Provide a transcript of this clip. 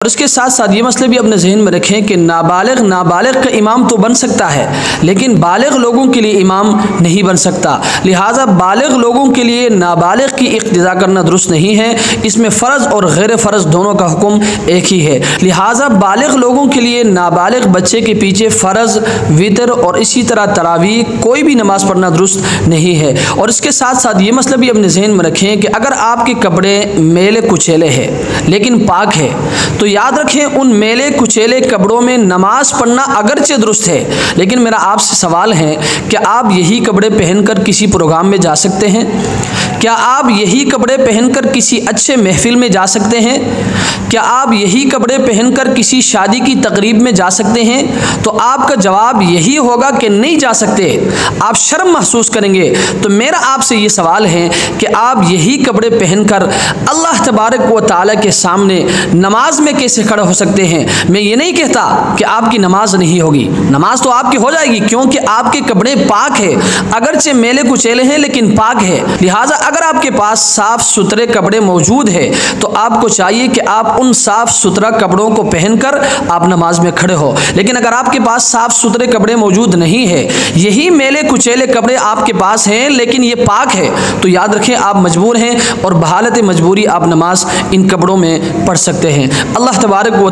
और इसके साथ साथ ये मसले भी अपने जहन में रखें कि नाबालिग का इमाम तो बन सकता है, लेकिन बालिग लोगों के लिए इमाम नहीं बन सकता। लिहाजा बालिग लोगों के लिए नाबालिग की इक्तिदा करना दुरुस्त नहीं है। इसमें फ़र्ज़ और गैर फ़र्ज़ दोनों का हुक्म एक ही है। लिहाजा बालिग लोगों के लिए नाबालिग बच्चे के पीछे फ़र्ज़, वितर और इसी तरह तरावीह कोई भी नमाज़ पढ़ना दुरुस्त नहीं है। और इसके साथ साथ ये मसला भी अपने जहन में रखें कि अगर आपके कपड़े मेले कुचेले हैं लेकिन पाक है, तो याद रखें उन मेले कुचेले कपड़ों में नमाज पढ़ना अगरचे दुरुस्त है, लेकिन मेरा आपसे सवाल है कि आप यही कपड़े पहनकर किसी प्रोग्राम में जा सकते हैं? क्या आप यही कपड़े पहनकर किसी अच्छे महफिल में जा सकते हैं? क्या आप यही कपड़े पहनकर किसी शादी की तकरीब में जा सकते हैं? तो आपका जवाब यही होगा कि नहीं जा सकते, आप शर्म महसूस करेंगे। तो मेरा आपसे ये सवाल है कि आप यही कपड़े पहनकर अल्लाह तबारक व तआला के सामने नमाज में कैसे खड़े हो सकते हैं? मैं ये नहीं कहता कि आपकी नमाज नहीं होगी, नमाज तो आपकी हो जाएगी, क्योंकि आपके कपड़े पाक है, अगरचे मेले कुचेले हैं लेकिन पाक है। लिहाजा अगर आपके पास साफ सुथरे कपड़े मौजूद है तो आपको चाहिए कि आप उन साफ सुथरा कपड़ों को पहनकर आप नमाज में खड़े हो। लेकिन अगर आपके पास साफ सुथरे कपड़े मौजूद नहीं है, यही मेले कुचेले कपड़े आपके पास हैं लेकिन ये पाक है, तो याद रखें आप मजबूर हैं और बहालत मजबूरी आप नमाज इन कपड़ों में पढ़ सकते हैं। अल्लाह तबारक व